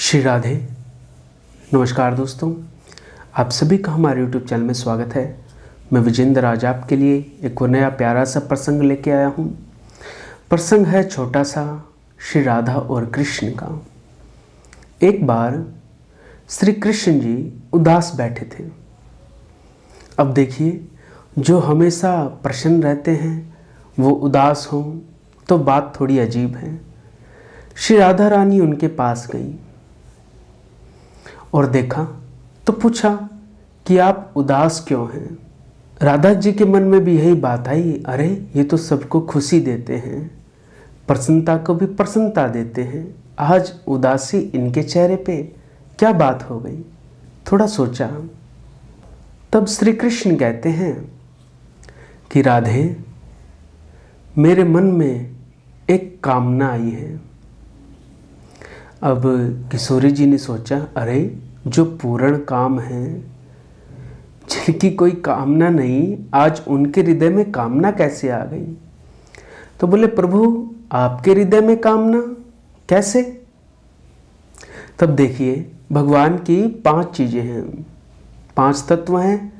श्री राधे। नमस्कार दोस्तों, आप सभी का हमारे YouTube चैनल में स्वागत है। मैं विजेंद्र आज आपके लिए एक और नया प्यारा सा प्रसंग लेके आया हूँ। प्रसंग है छोटा सा, श्री राधा और कृष्ण का। एक बार श्री कृष्ण जी उदास बैठे थे। अब देखिए, जो हमेशा प्रसन्न रहते हैं वो उदास हों तो बात थोड़ी अजीब है। श्री राधा रानी उनके पास गई और देखा तो पूछा कि आप उदास क्यों हैं। राधा जी के मन में भी यही बात आई, अरे ये तो सबको खुशी देते हैं, प्रसन्नता को भी प्रसन्नता देते हैं, आज उदासी इनके चेहरे पे क्या बात हो गई। थोड़ा सोचा, तब श्री कृष्ण कहते हैं कि राधे, मेरे मन में एक कामना आई है। अब किशोरी जी ने सोचा, अरे जो पूर्ण काम है, जिनकी कोई कामना नहीं, आज उनके हृदय में कामना कैसे आ गई। तो बोले, प्रभु आपके हृदय में कामना कैसे। तब देखिए, भगवान की 5 चीज़ें हैं, 5 तत्व हैं,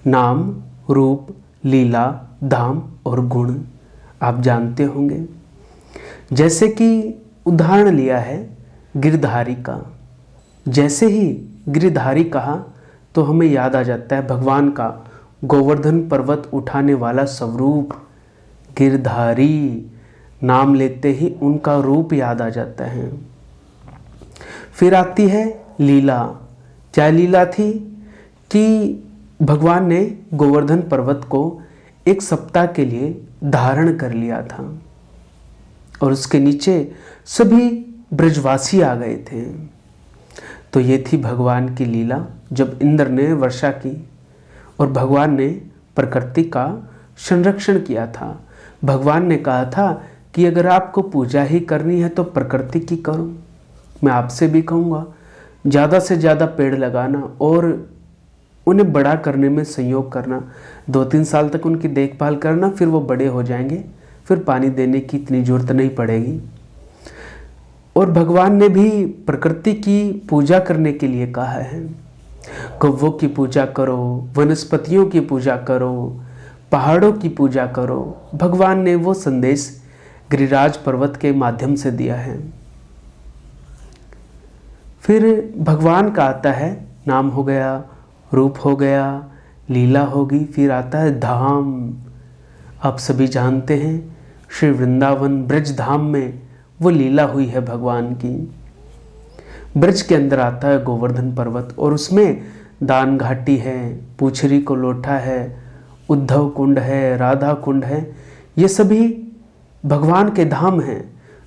नाम, रूप, लीला, धाम और गुण। आप जानते होंगे। जैसे कि उदाहरण लिया है गिरधारी का। जैसे ही गिरधारी कहा तो हमें याद आ जाता है भगवान का गोवर्धन पर्वत उठाने वाला स्वरूप। गिरधारी नाम लेते ही उनका रूप याद आ जाता है। फिर आती है लीला। क्या लीला थी कि भगवान ने गोवर्धन पर्वत को 1 सप्ताह के लिए धारण कर लिया था और उसके नीचे सभी ब्रजवासी आ गए थे। तो ये थी भगवान की लीला। जब इंद्र ने वर्षा की और भगवान ने प्रकृति का संरक्षण किया था। भगवान ने कहा था कि अगर आपको पूजा ही करनी है तो प्रकृति की करो। मैं आपसे भी कहूँगा, ज़्यादा से ज़्यादा पेड़ लगाना और उन्हें बड़ा करने में सहयोग करना। 2-3 साल तक उनकी देखभाल करना, फिर वो बड़े हो जाएंगे, फिर पानी देने की इतनी ज़रूरत नहीं पड़ेगी। और भगवान ने भी प्रकृति की पूजा करने के लिए कहा है। कौवों की पूजा करो, वनस्पतियों की पूजा करो, पहाड़ों की पूजा करो। भगवान ने वो संदेश गिरिराज पर्वत के माध्यम से दिया है। फिर भगवान का आता है नाम हो गया, रूप हो गया, लीला होगी, फिर आता है धाम। आप सभी जानते हैं श्री वृंदावन ब्रज धाम में वो लीला हुई है भगवान की। ब्रज के अंदर आता है गोवर्धन पर्वत और उसमें दान घाटी है, पूछरी को लोटा है, उद्धव कुंड है, राधा कुंड है। ये सभी भगवान के धाम हैं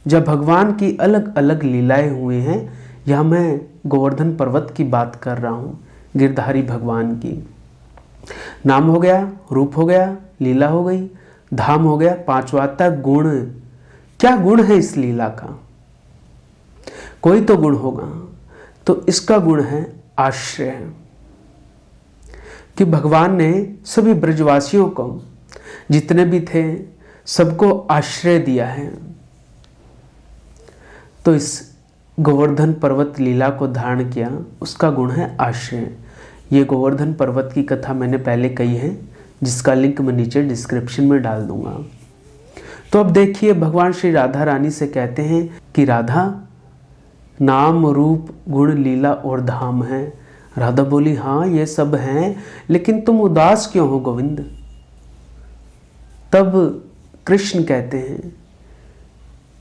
जब भगवान की अलग अलग लीलाएं हुई हैं। यहाँ मैं गोवर्धन पर्वत की बात कर रहा हूँ, गिरधारी भगवान की। नाम हो गया, रूप हो गया, लीला हो गई, धाम हो गया। 5वां आता है गुण। क्या गुण है इस लीला का? कोई तो गुण होगा। तो इसका गुण है आश्रय, कि भगवान ने सभी ब्रजवासियों को, जितने भी थे, सबको आश्रय दिया है। तो इस गोवर्धन पर्वत लीला को धारण किया, उसका गुण है आश्रय। ये गोवर्धन पर्वत की कथा मैंने पहले कही है, जिसका लिंक मैं नीचे डिस्क्रिप्शन में डाल दूंगा। तो अब देखिए, भगवान श्री राधा रानी से कहते हैं कि राधा, नाम, रूप, गुण, लीला और धाम है। राधा बोली, हाँ ये सब हैं, लेकिन तुम उदास क्यों हो गोविंद। तब कृष्ण कहते हैं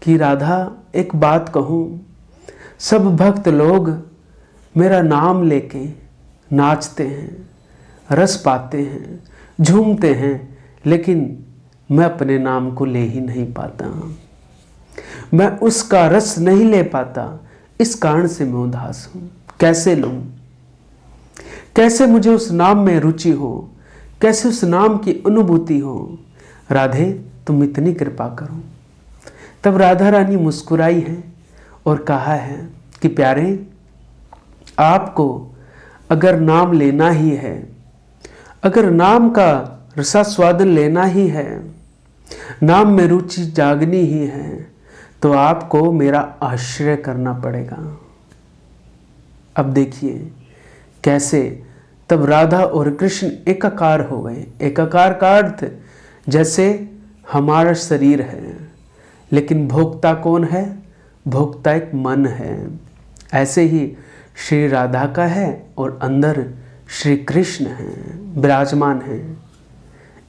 कि राधा, एक बात कहूँ, सब भक्त लोग मेरा नाम लेके नाचते हैं, रस पाते हैं, झूमते हैं, लेकिन मैं अपने नाम को ले ही नहीं पाता। मैं उसका रस नहीं ले पाता, इस कारण से मैं उदास हूँ। कैसे लूँ? कैसे मुझे उस नाम में रुचि हो, कैसे उस नाम की अनुभूति हो। राधे, तुम इतनी कृपा करो। तब राधा रानी मुस्कुराई है और कहा है कि प्यारे, आपको अगर नाम लेना ही है, अगर नाम का रसास्वादन लेना ही है, नाम में रुचि जागनी ही है, तो आपको मेरा आश्रय करना पड़ेगा। अब देखिए कैसे तब राधा और कृष्ण एकाकार हो गए। एकाकार का अर्थ जैसे हमारा शरीर है लेकिन भोक्ता कौन है? भोक्ता एक मन है। ऐसे ही श्री राधा का है और अंदर श्री कृष्ण हैं, विराजमान हैं।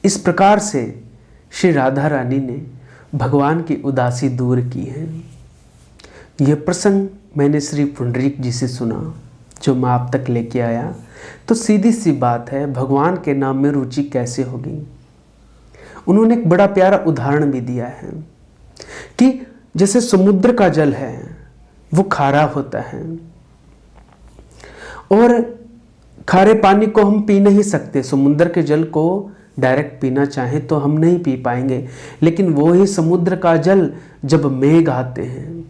इस प्रकार से श्री राधा रानी ने भगवान की उदासी दूर की है। यह प्रसंग मैंने श्री पुंडरीक जी से सुना, जो मैं आप तक लेके आया। तो सीधी सी बात है, भगवान के नाम में रुचि कैसे होगी? उन्होंने एक बड़ा प्यारा उदाहरण भी दिया है कि जैसे समुद्र का जल है वो खारा होता है और खारे पानी को हम पी नहीं सकते। समुद्र के जल को डायरेक्ट पीना चाहें तो हम नहीं पी पाएंगे, लेकिन वो ही समुद्र का जल जब मेघ आते हैं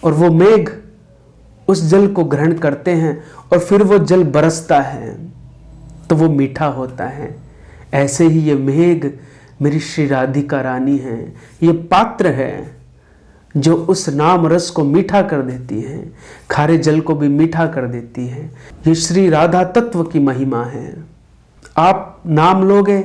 और वो मेघ उस जल को ग्रहण करते हैं और फिर वो जल बरसता है तो वो मीठा होता है। ऐसे ही ये मेघ मेरी श्री राधिका रानी है, ये पात्र है जो उस नाम रस को मीठा कर देती है, खारे जल को भी मीठा कर देती है। ये श्री राधा तत्व की महिमा है। आप नाम लोगे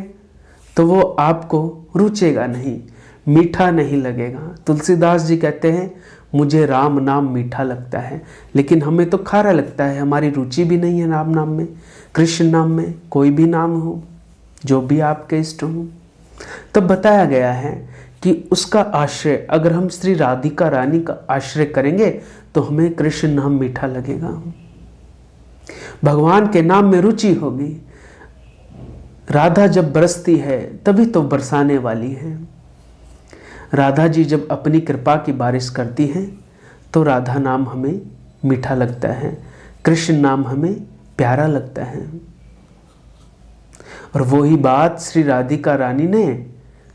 तो वो आपको रुचेगा नहीं, मीठा नहीं लगेगा। तुलसीदास जी कहते हैं मुझे राम नाम मीठा लगता है, लेकिन हमें तो खारा लगता है। हमारी रुचि भी नहीं है राम नाम में, कृष्ण नाम में, कोई भी नाम हो, जो भी आपके इष्ट हो। तब बताया गया है कि उसका आश्रय अगर हम श्री राधिका रानी का आश्रय करेंगे तो हमें कृष्ण नाम मीठा लगेगा, भगवान के नाम में रुचि होगी। राधा जब बरसती है तभी तो बरसाने वाली है। राधा जी जब अपनी कृपा की बारिश करती हैं तो राधा नाम हमें मीठा लगता है, कृष्ण नाम हमें प्यारा लगता है। और वही बात श्री राधिका रानी ने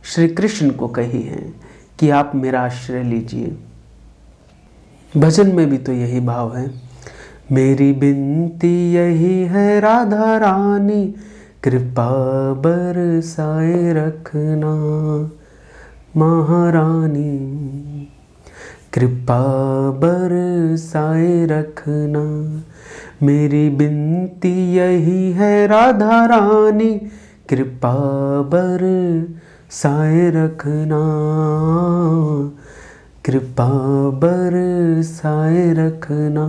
श्री कृष्ण को कही है कि आप मेरा आश्रय लीजिए। भजन में भी तो यही भाव है, मेरी बिनती यही है राधा रानी, कृपा बरसाए रखना महारानी, कृपा बरसाए रखना। मेरी बिनती यही है राधा रानी, कृपा बरसाए रखना, कृपा बरसाए रखना।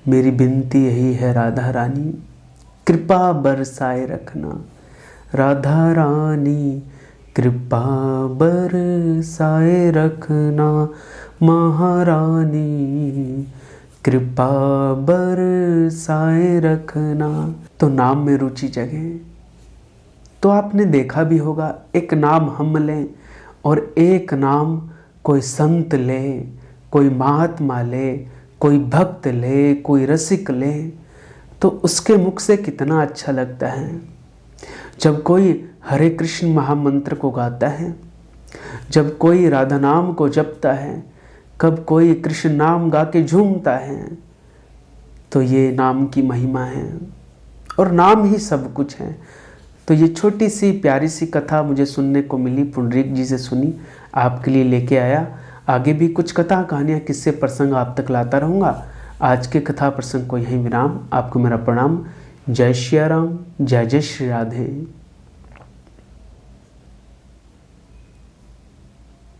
मेरी बिनती यही है राधा रानी, कृपा बरसाए रखना। राधा रानी कृपा बरसाए रखना महारानी, कृपा बरसाए रखना। तो नाम में रुचि जगे। तो आपने देखा भी होगा, एक नाम हम लें और एक नाम कोई संत ले, कोई महात्मा ले, कोई भक्त ले, कोई रसिक ले, तो उसके मुख से कितना अच्छा लगता है। जब कोई हरे कृष्ण महामंत्र को गाता है, जब कोई राधा नाम को जपता है, कब कोई कृष्ण नाम गा के झूमता है, तो ये नाम की महिमा है और नाम ही सब कुछ है। तो ये छोटी सी प्यारी सी कथा मुझे सुनने को मिली, पुंडरीक जी से सुनी, आपके लिए लेके आया। आगे भी कुछ कथा कहानियाँ किस्से प्रसंग आप तक लाता रहूँगा। आज के कथा प्रसंग को यहीं विराम। आपको मेरा प्रणाम। जय श्री राम, जय जय श्री राधे।